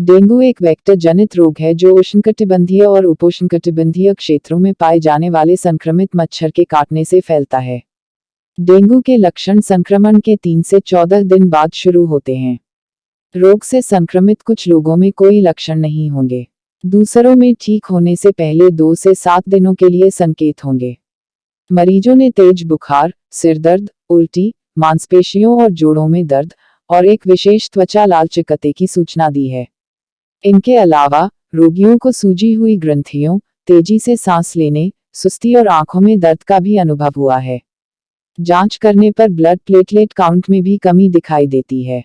Dengue एक vector जनित रोग है जो उष्णकटिबंधीय और उपोष्णकटिबंधीय क्षेत्रों में पाए जाने वाले संक्रमित मच्छर के काटने से फैलता है। डेंगू के लक्षण संक्रमण के 3 से 14 दिन बाद शुरू होते हैं। रोग से संक्रमित कुछ लोगों में कोई लक्षण नहीं होंगे। दूसरों में ठीक होने से पहले 2 से 7 दिनों के लिए संकेत होंगे। मरीजों ने तेज बुखार, सिरदर्द, उल्टी, मांसपेशियों और जोड़ों में दर्द और एक विशेष त्वचा लाल चिकते की सूचना दी है। इनके अलावा रोगियों को सूजी हुई ग्रंथियों, तेजी से सांस लेने, सुस्ती और आंखों में दर्द का भी अनुभव हुआ है। जांच करने पर ब्लड प्लेटलेट काउंट में भी कमी दिखाई देती है।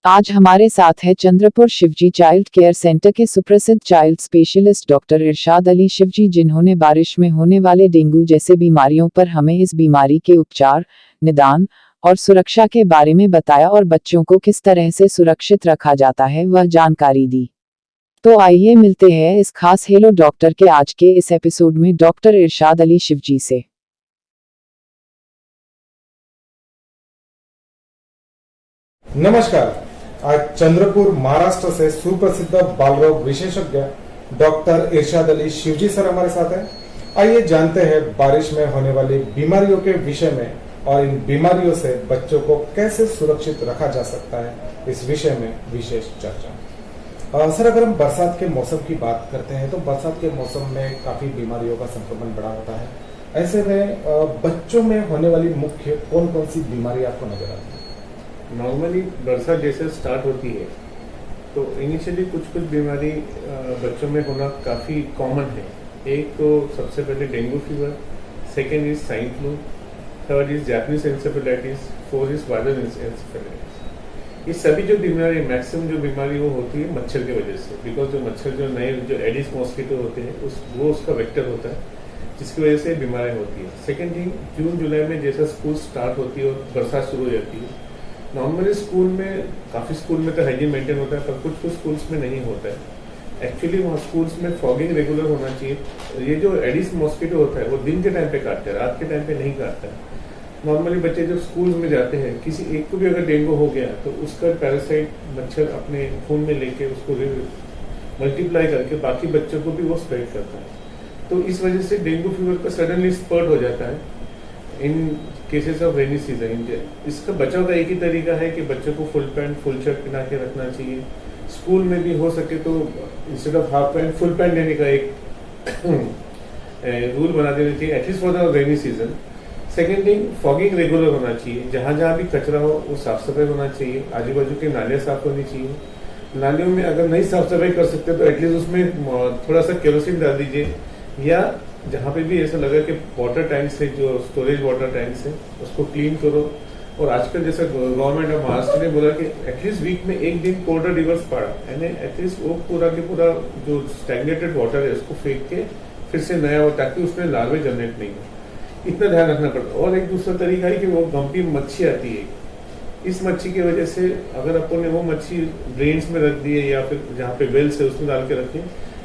आज हमारे साथ है Chandrapur Shivji child care centre के सुप्रसिद्ध चाइल्ड स्पेशलिस्ट डॉक्टर इरशाद अली शिवजी, जिन्होंने बारिश में होने वाले डेंगू जैसे बीमारियों पर हमें इस बीमारी के उपचार, निदान और सुरक्षा के बारे में बताया और बच्चों को किस तरह से सुरक्षित रखा जाता है वह जानकारी दी। तो आइए मिलते हैं इस खास हेलो डॉक्टर के आज के इस एपिसोड में डॉक्टर इरशाद अली शिवजी से। नमस्कार। आज चंद्रपुर महाराष्ट्र से सुप्रसिद्ध बालरोग विशेषज्ञ डॉक्टर इरशाद अली शिवजी सर हमारे साथ हैं। आइए जानते हैं बारिश में होने वाली बीमारियों के विषय में और इन बीमारियों से बच्चों को कैसे सुरक्षित रखा जा सकता है, इस विषय में विशेष चर्चा। सर, अगर हम बरसात के मौसम की बात करते हैं तो बरसात के मौसम में काफी बीमारियों का संक्रमण बढ़ा होता है। ऐसे में बच्चों में होने वाली मुख्य कौन कौन सी बीमारी आपको नजर आती है? नॉर्मली बरसात जैसे स्टार्ट होती है तो इनिशियली कुछ बीमारी बच्चों में होना काफ़ी कॉमन है। एक तो सबसे पहले dengue fever, second is swine flu, third is Japanese encephalitis, fourth is viral encephalitis. ये सभी जो बीमारी, मैक्सिमम जो बीमारी वो होती है मच्छर की वजह से, बिकॉज जो मच्छर जो नए जो एडिस मॉस्किटो होते हैं वो उसका वेक्टर होता है, जिसकी वजह से बीमारियाँ होती है। सेकेंड थिंग, जून जुलाई में जैसा स्कूल स्टार्ट होती है और बरसात शुरू हो जाती है, नॉर्मली स्कूल में काफ़ी स्कूल में तो हाइजीन मेंटेन होता है, पर कुछ कुछ स्कूल्स में नहीं होता है। एक्चुअली वहाँ स्कूल्स में फॉगिंग रेगुलर होना चाहिए। ये जो एडिस मॉस्किटो होता है वो दिन के टाइम पे काटता है, रात के टाइम पे नहीं काटता है। नॉर्मली बच्चे जब स्कूल में जाते हैं, किसी एक को भी अगर डेंगू हो गया तो उसका पैरासाइट मच्छर अपने खून में लेके उसको मल्टीप्लाई करके बाकी बच्चों को भी वो स्प्रेड करता है। तो इस वजह से डेंगू फीवर का सडनली स्पर्ट हो जाता है इन केसेस ऑफ रेनी सीजन। इसका बचाव का एक ही तरीका है कि बच्चों को फुल पैंट फुल शर्ट पहना के रखना चाहिए। स्कूल में भी हो सके तो instead of half pant full pant लेने का एक रूल बना देना चाहिए, at least for the rainy season. Second thing, fogging regular होना चाहिए। जहाँ जहाँ भी कचरा हो वो साफ सफाई होना चाहिए। आजू बाजू की नालियाँ साफ होनी चाहिए। नालियों में अगर नहीं साफ सफाई कर सकते तो एटलीस्ट उसमें थोड़ा सा केरोसिन डाल दीजिए, या जहाँ पे भी ऐसा लगा कि वाटर टैंक से जो स्टोरेज वाटर टैंक है उसको क्लीन करो। और आजकल जैसा गवर्नमेंट ऑफ महाराष्ट्र ने बोला कि एटलीस्ट वीक में एक दिन कोल्डर रिवर्स पड़ा, यानी एटलीस्ट वो पूरा के पूरा जो स्टैग्नेटेड वाटर है उसको फेंक के फिर से नया हो, ताकि उसमें लार्वे जनरेट नहीं हो। इतना ध्यान रखना पड़ता है। और एक दूसरा तरीका है कि वो गंपी मच्छी आती है, इस मच्छी की वजह से अगर अपन ने वो मच्छी ड्रेन्स में रख दी है या फिर जहाँ पे वेल्स है उसमें डाल के रखें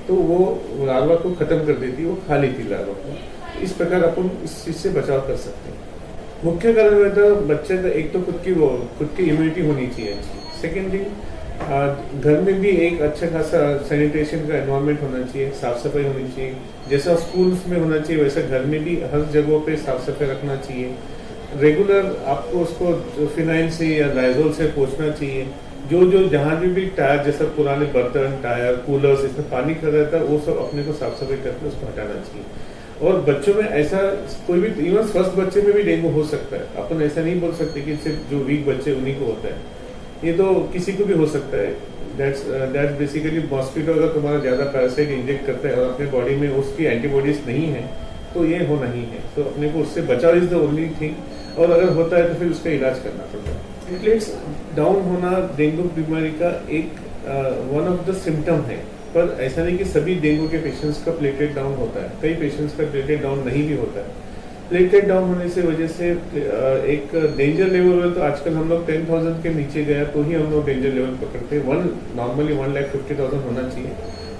तो वो लार्वा को खत्म कर देती है, वो खा लेती लार्वा को। इस प्रकार अपन इस चीज से बचाव कर सकते हैं। मुख्य कारण रहता है बच्चे का एक तो खुद की इम्यूनिटी होनी चाहिए। सेकेंड थिंग, घर में भी एक अच्छा खासा सैनिटेशन का एनवायरनमेंट होना चाहिए, साफ सफाई होनी चाहिए। जैसा स्कूल्स में होना चाहिए वैसा घर में भी हर जगहों पे साफ सफाई रखना चाहिए। रेगुलर आपको उसको फिनाइल से या लाइजोल से पोंछना चाहिए। जो जहाँ भी टायर जैसा पुराने बर्तन, टायर, कूलर्स इसमें पानी खड़ा रहता है वो सब अपने को साफ सफाई करके उसको हटाना चाहिए। और बच्चों में ऐसा कोई भी, इवन स्वस्थ बच्चे में भी डेंगू हो सकता है। अपन ऐसा नहीं बोल सकते कि सिर्फ जो वीक बच्चे उन्हीं को होता है, ये तो किसी को भी हो सकता है। दैट्स बेसिकली मॉस्किटो अगर तुम्हारा ज्यादा पैरासाइट इंजेक्ट करता है और अपने बॉडी में उसकी एंटीबॉडीज नहीं है तो ये होना ही है। तो अपने को उससे बचाव इज द ओनली थिंग। और अगर होता है तो फिर उसका इलाज करना पड़ता है। प्लेटलेट्स डाउन होना डेंगू बीमारी का एक वन ऑफ द सिम्टम है, पर ऐसा नहीं कि सभी डेंगू के पेशेंट्स का प्लेटलेट डाउन होता है। कई पेशेंट्स का प्लेटलेट डाउन नहीं भी होता है। प्लेटलेट डाउन होने से वजह से एक डेंजर लेवल है, तो आजकल हम लोग 10,000 के नीचे गया तो ही हम लोग डेंजर लेवल पकड़ते हैं। नॉर्मली 1,50,000 होना चाहिए,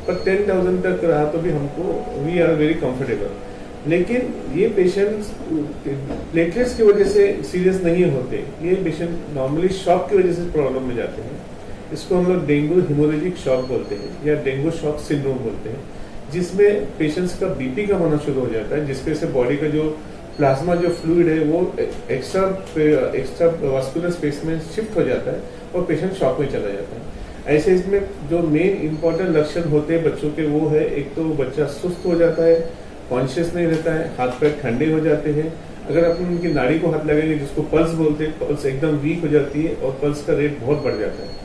पर 10,000 तक रहा तो भी हमको वी आर वेरी कंफर्टेबल। लेकिन ये पेशेंट्स प्लेटलेट्स की वजह से सीरियस नहीं होते। ये पेशेंट नॉर्मली शॉक की वजह से प्रॉब्लम में जाते हैं। इसको हम लोग डेंगू हिमोरेजिक शॉक बोलते हैं या डेंगू शॉक सिंड्रोम बोलते हैं, जिसमें पेशेंट्स का बीपी कम होना शुरू हो जाता है, जिसकी वजह से बॉडी का जो प्लाज्मा जो फ्लूइड है वो एक्स्ट्रा वास्कुलर स्पेस में शिफ्ट हो जाता है और पेशेंट शॉक में चला जाता है। ऐसे इसमें जो मेन इंपॉर्टेंट लक्षण होते हैं बच्चों के वो है, एक तो बच्चा सुस्त हो जाता है, कॉन्शियस नहीं रहता है, हाथ पैर ठंडे हो जाते हैं। अगर अपन उनकी नाड़ी को हाथ लगाएंगे जिसको पल्स बोलते हैं, पल्स एकदम वीक हो जाती है और पल्स का रेट बहुत बढ़ जाता है।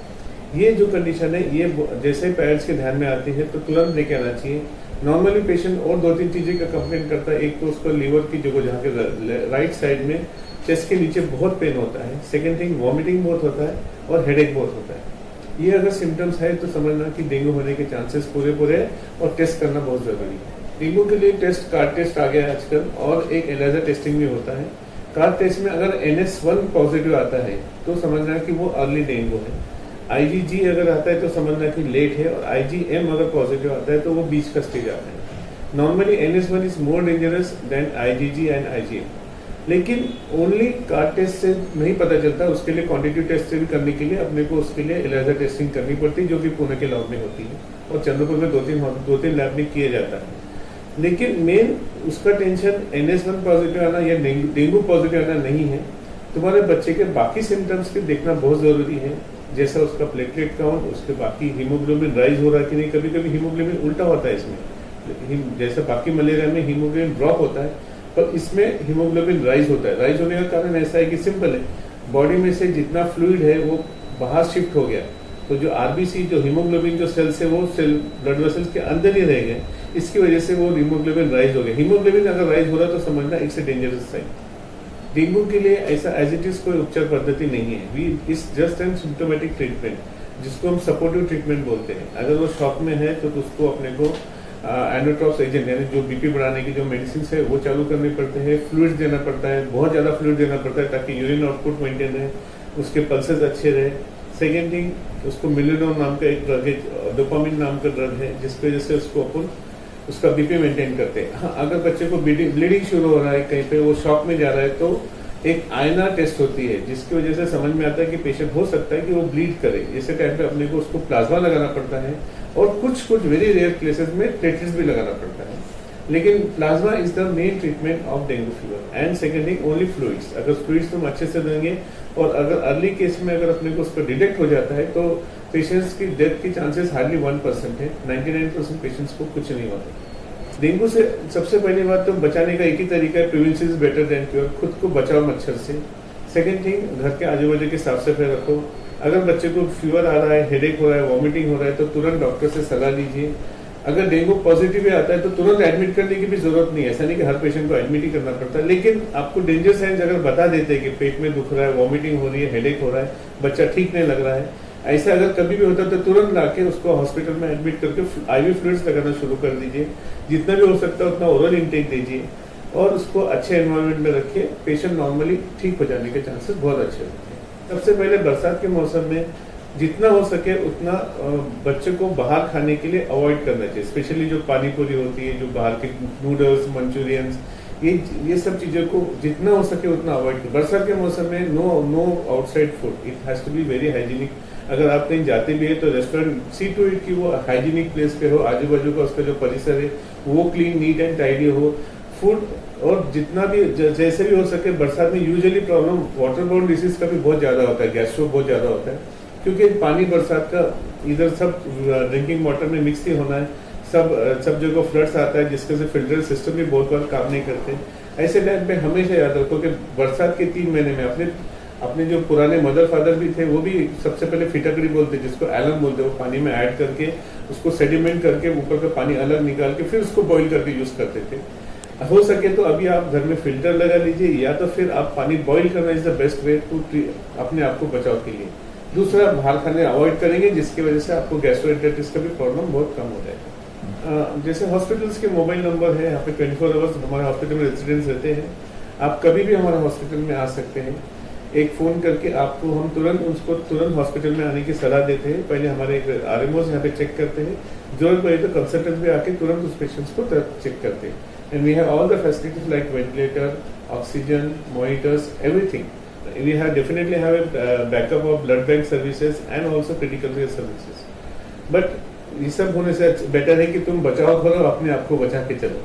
ये जो कंडीशन है ये जैसे ही पेरेंट्स के ध्यान में आती है तो तुरंत लेके आना चाहिए। नॉर्मली पेशेंट और 2-3 चीजें का कंप्लेन करता है। एक तो उसको लीवर की जगह जहाँ के राइट साइड में चेस्ट के नीचे बहुत पेन होता है। सेकेंड थिंग वॉमिटिंग बहुत होता है और हेडेक बहुत होता है। ये अगर सिम्टम्स है तो समझना कि डेंगू होने के चांसेस पूरे है और टेस्ट करना बहुत जरूरी है। डेंगू के लिए कार्ड टेस्ट आ गया है आजकल और एक एलिजा टेस्टिंग भी होता है। कार्ड टेस्ट में अगर NS1 पॉजिटिव आता है तो समझना कि वो अर्ली डेंगू है। IgG अगर आता है तो समझना कि लेट है और IgM अगर पॉजिटिव आता है तो वो बीच का स्टेज आता है। Normally NS1 is more dangerous than IgG and IgM, लेकिन ओनली कार्ड टेस्ट से नहीं पता चलता, उसके लिए क्वांटिटी टेस्ट से भी करने के लिए अपने को उसके लिए एलिजा टेस्टिंग करनी पड़ती है, जो कि पुणे के लैब में होती है और चंद्रपुर में 2-3 लैब में किया जाता है। लेकिन मेन उसका टेंशन NS1 पॉजिटिव आना या डेंगू पॉजिटिव आना नहीं है। तुम्हारे बच्चे के बाकी सिम्टम्स के देखना बहुत जरूरी है, जैसा उसका प्लेटलेट काउंट, उसके बाकी हीमोग्लोबिन राइज हो रहा है कि नहीं। कभी कभी हीमोग्लोबिन उल्टा होता है इसमें, जैसा बाकी मलेरिया में हीमोग्लोबिन ड्रॉप होता है पर इसमें हीमोग्लोबिन राइज होता है। राइज होने का कारण ऐसा है कि सिंपल है, बॉडी में से जितना फ्लूइड है वो बाहर शिफ्ट हो गया, तो जो RBC जो हीमोग्लोबिन जो सेल्स है वो सेल ब्लड वेसल्स के अंदर ही रह गए, इसकी वजह से वो हीमोग्लोबिन राइज हो गया। हीमोग्लोबिन अगर राइज हो रहा है तो समझना it's a dangerous sign. Dengue के लिए ऐसा एज इट इज कोई उपचार पद्धति नहीं है। We is just an symptomatic treatment, जिसको हम सपोर्टिव ट्रीटमेंट बोलते हैं। अगर वो शॉक में है तो उसको अपने को एंडोट्रॉप्स एजेंट यानी जो बीपी बढ़ाने की जो मेडिसिन है वो चालू करने पड़ते हैं। फ्लूइड देना पड़ता है, बहुत ज़्यादा फ्लूइड देना पड़ता है ताकि यूरिन आउटपुट मेंटेन रहे, उसके पल्सेस अच्छे रहे। सेकेंड थिंग, उसको मिलिडोन नाम का एक ड्रग है, डोपामिन नाम का ड्रग है, जिसकी वजह से उसको अपन उसका बीपी मेंटेन करते हैं। हाँ, अगर बच्चे को ब्लीडिंग शुरू हो रहा है, कहीं पे वो शॉक में जा रहा है, तो एक आईना टेस्ट होती है जिसकी वजह से समझ में आता है कि पेशेंट हो सकता है कि वो ब्लीड करे। इसे टाइम पे अपने को उसको प्लाज्मा लगाना पड़ता है और कुछ वेरी रेयर केसेस में प्लेटलेट्स भी लगाना पड़ता है। लेकिन plasma is the main treatment of dengue fever and second thing only fluids. अगर फ्लूइड्स तुम अच्छे से देंगे और अगर अर्ली केस में अगर अपने को उसको डिटेक्ट हो जाता है तो पेशेंट्स की डेथ की चांसेस हार्डली 1% है। 99% पेशेंट्स को कुछ नहीं होता। डेंगू से सबसे पहली बात तो बचाने का एक ही तरीका है, prevention is better than cure. खुद को बचाओ मच्छर से। सेकेंड थिंग, घर के आजू बाजू की साफ सफाई रखो। अगर बच्चे को फीवर आ रहा है, हेडेक हो रहा है, वॉमिटिंग हो रहा है तो तुरंत डॉक्टर से सलाह लीजिए। अगर डेंगू पॉजिटिव भी आता है तो तुरंत एडमिट करने की भी जरूरत नहीं है। ऐसा नहीं कि हर पेशेंट को एडमिट ही करना पड़ता है, लेकिन आपको डेंजर साइंस अगर बता देते हैं कि पेट में दुख रहा है, वॉमिटिंग हो रही है, हेडेक हो रहा है, बच्चा ठीक नहीं लग रहा है, ऐसा अगर कभी भी होता है तो तुरंत लाके उसको हॉस्पिटल में एडमिट करके IV फ्लूइड्स लगाना शुरू कर दीजिए। जितना भी हो सकता है उतना ओरल इंटेक दीजिए और उसको अच्छे एनवायरनमेंट में रखिए। पेशेंट नॉर्मली ठीक हो जाने के चांसेस बहुत अच्छे होते हैं। सबसे पहले बरसात के मौसम में जितना हो सके उतना बच्चे को बाहर खाने के लिए अवॉइड करना चाहिए। स्पेशली जो पानी पूरी होती है, जो बाहर के नूडल्स, मंचूरियंस, ये सब चीजों को जितना हो सके उतना अवॉइड करें। बरसात के मौसम में no outside food, it has to be very hygienic. अगर आप कहीं जाते भी है तो रेस्टोरेंट सी टू इट की वो हाइजीनिक प्लेस पे हो, आजू बाजू का उसका जो परिसर है वो क्लीन, नीट एंड टाइडी हो। फूड और जितना भी जैसे भी हो सके, बरसात में usually problem water borne disease का भी बहुत ज्यादा होता है, गैस्ट्रो बहुत ज्यादा होता है, क्योंकि पानी बरसात का इधर सब ड्रिंकिंग वाटर में मिक्स ही होना है। सब जगह फ्लड्स आता है जिसके से फिल्टर सिस्टम भी बहुत बार काम नहीं करते। ऐसे टाइम पे हमेशा याद रखो कि बरसात के 3 महीने में अपने जो पुराने मदर फादर भी थे वो भी सबसे पहले फिटकड़ी बोलते, जिसको एलम बोलते, वो पानी में ऐड करके उसको सेडिमेंट करके ऊपर का पानी अलग निकाल के फिर उसको बॉईल करके यूज करते थे। हो सके तो अभी आप घर में फिल्टर लगा लीजिए या तो फिर आप पानी बॉईल करना is the best way to अपने आप को बचाव के लिए। दूसरा, बाहर खाने अवॉइड करेंगे जिसकी वजह से आपको गैस्ट्रोएंटेरिटिस का भी प्रॉब्लम बहुत कम हो जाएगा। जैसे हॉस्पिटल्स के मोबाइल नंबर है, यहाँ पे 24 आवर्स हमारे हॉस्पिटल में रेजिडेंट्स रहते हैं। आप कभी भी हमारे हॉस्पिटल में आ सकते हैं। एक फोन करके आपको हम तुरंत हॉस्पिटल में आने की सलाह देते हैं। पहले हमारे एक RMOs यहाँ पे चेक करते हैं, जरूरत पड़े तो कंसल्टेंट भी आके तुरंत उस पेशेंट्स को चेक करते हैं। And we have all the facilities like ventilator, oxygen, monitors, everything. we have definitely have a backup of blood bank services and also critical care services. But ये सब होने से बेटर है कि तुम बचाव करो, अपने आप को बचा के चलो.